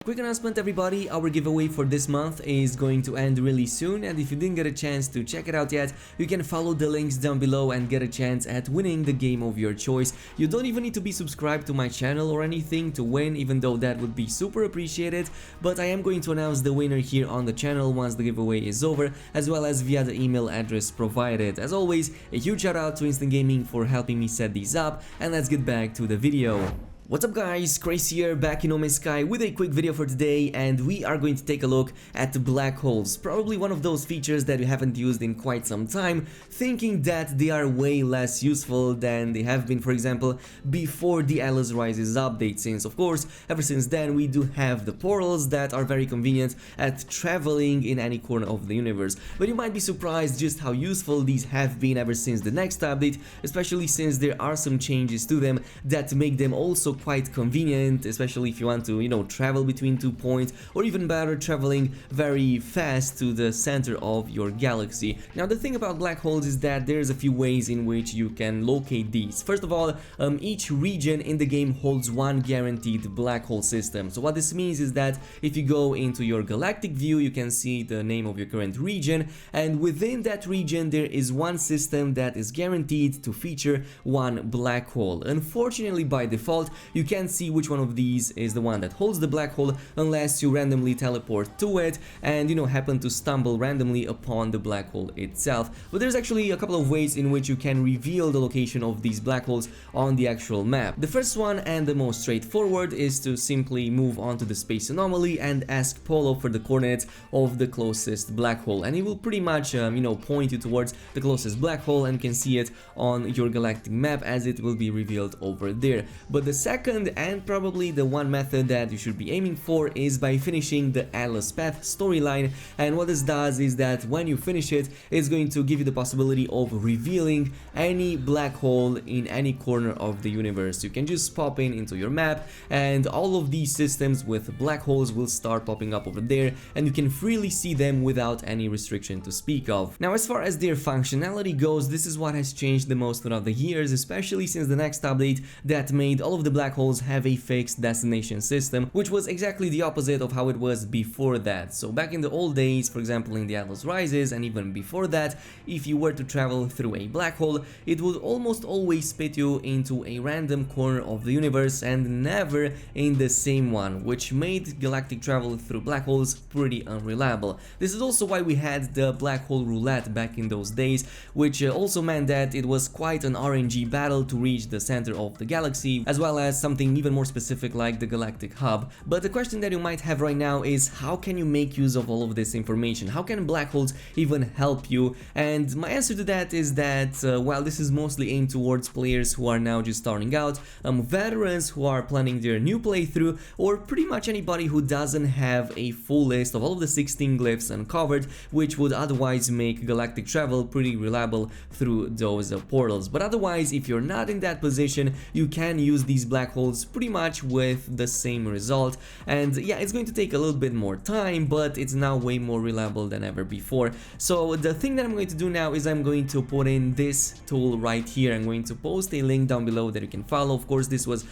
Quick announcement everybody, our giveaway for this month is going to end really soon, and if you didn't get a chance to check it out yet, you can follow the links down below and get a chance at winning the game of your choice. You don't even need to be subscribed to my channel or anything to win, even though that would be super appreciated, but I am going to announce the winner here on the channel once the giveaway is over, as well as via the email address provided. As always, a huge shout out to Instant Gaming for helping me set these up, and let's get back to the video. What's up guys, Chris here, back in NMS Sky with a quick video for today, and we are going to take a look at black holes, probably one of those features that we haven't used in quite some time, thinking that they are way less useful than they have been, for example, before the Atlas Rises update, since of course, ever since then we do have the portals that are very convenient at traveling in any corner of the universe. But you might be surprised just how useful these have been ever since the next update, especially since there are some changes to them that make them also quite convenient, especially if you want to, travel between 2 points, or even better, traveling very fast to the center of your galaxy. Now, the thing about black holes is that there's a few ways in which you can locate these. First of all, each region in the game holds one guaranteed black hole system. So what this means is that if you go into your galactic view, you can see the name of your current region, and within that region there is one system that is guaranteed to feature one black hole. Unfortunately, by default, you can't see which one of these is the one that holds the black hole unless you randomly teleport to it and happen to stumble randomly upon the black hole itself. But there's actually a couple of ways in which you can reveal the location of these black holes on the actual map. The first one, and the most straightforward, is to simply move onto the space anomaly and ask Polo for the coordinates of the closest black hole, and it will pretty much point you towards the closest black hole, and you can see it on your galactic map as it will be revealed over there. But the second, and probably the one method that you should be aiming for, is by finishing the Atlas Path storyline, and what this does is that when you finish it, it's going to give you the possibility of revealing any black hole in any corner of the universe. You can just pop into your map, and all of these systems with black holes will start popping up over there, and you can freely see them without any restriction to speak of. Now, as far as their functionality goes, this is what has changed the most throughout the years, especially since the next update that made all of the black holes have a fixed destination system, which was exactly the opposite of how it was before that. So back in the old days, for example in the Atlas Rises and even before that, if you were to travel through a black hole, it would almost always spit you into a random corner of the universe and never in the same one, which made galactic travel through black holes pretty unreliable. This is also why we had the black hole roulette back in those days, which also meant that it was quite an RNG battle to reach the center of the galaxy, as well as something even more specific like the galactic hub. But the question that you might have right now is, how can you make use of all of this information? How can black holes even help you? And my answer to that is that while this is mostly aimed towards players who are now just starting out, veterans who are planning their new playthrough, or pretty much anybody who doesn't have a full list of all of the 16 glyphs uncovered, which would otherwise make galactic travel pretty reliable through those portals. But otherwise, if you're not in that position, you can use these black holes pretty much with the same result. And yeah, it's going to take a little bit more time, but it's now way more reliable than ever before. So the thing that I'm going to do now is I'm going to put in this tool right here. I'm going to post a link down below that you can follow. Of course, this was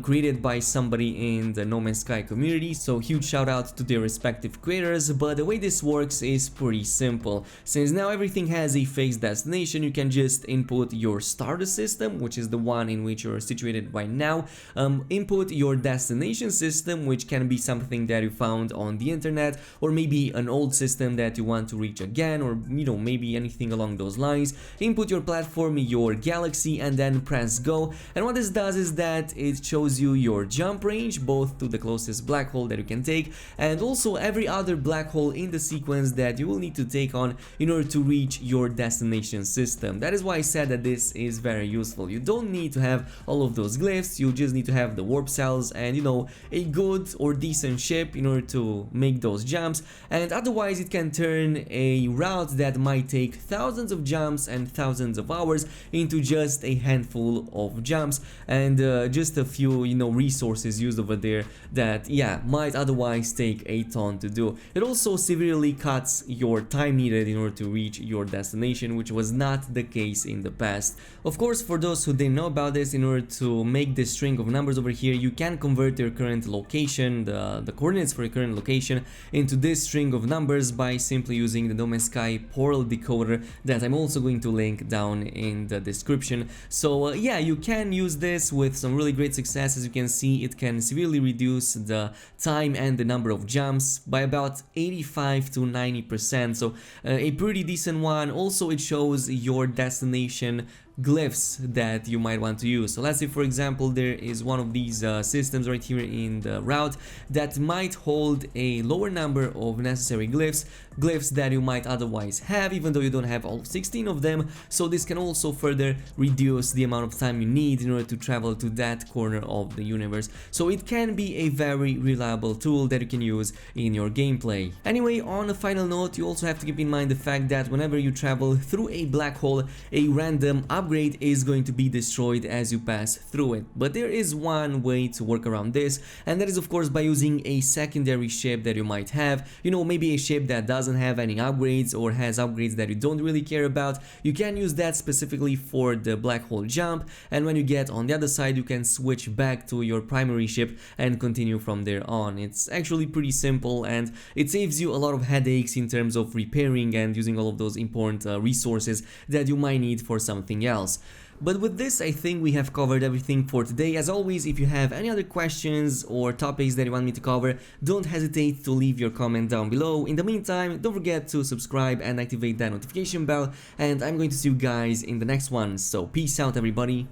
created by somebody in the No Man's Sky community, so huge shout out to their respective creators. But the way this works is pretty simple. Since now everything has a fixed destination, you can just input your starter system, which is the one in which you're situated right now, input your destination system, which can be something that you found on the internet, or maybe an old system that you want to reach again, or maybe anything along those lines. Input your platform, your galaxy, and then press go. And what this does is that it shows you your jump range, both to the closest black hole that you can take, and also every other black hole in the sequence that you will need to take on in order to reach your destination system. That is why I said that this is very useful. You don't need to have all of those glyphs, you just need to have the warp cells and a good or decent ship in order to make those jumps, and otherwise it can turn a route that might take thousands of jumps and thousands of hours into just a handful of jumps and just a few resources used over there that might otherwise take a ton to do. It also severely cuts your time needed in order to reach your destination, which was not the case in the past. Of course, for those who didn't know about this, in order to make this string string of numbers over here, you can convert your current location, the coordinates for your current location, into this string of numbers by simply using the No Man's Sky portal decoder that I'm also going to link down in the description. So yeah, you can use this with some really great success. As you can see, it can severely reduce the time and the number of jumps by about 85 to 90%, so a pretty decent one. Also, it shows your destination glyphs that you might want to use. So let's say, for example, there is one of these systems right here in the route that might hold a lower number of necessary glyphs that you might otherwise have, even though you don't have all 16 of them. So this can also further reduce the amount of time you need in order to travel to that corner of the universe. So it can be a very reliable tool that you can use in your gameplay. Anyway, on a final note, you also have to keep in mind the fact that whenever you travel through a black hole, a random upgrade is going to be destroyed as you pass through it. But there is one way to work around this, and that is of course by using a secondary ship that you might have. You know, maybe a ship that doesn't have any upgrades or has upgrades that you don't really care about. You can use that specifically for the black hole jump, and when you get on the other side, you can switch back to your primary ship and continue from there on. It's actually pretty simple, and it saves you a lot of headaches in terms of repairing and using all of those important resources that you might need for something else. But with this, I think we have covered everything for today. As always, if you have any other questions or topics that you want me to cover, don't hesitate to leave your comment down below. In the meantime, don't forget to subscribe and activate that notification bell, and I'm going to see you guys in the next one. So peace out, everybody.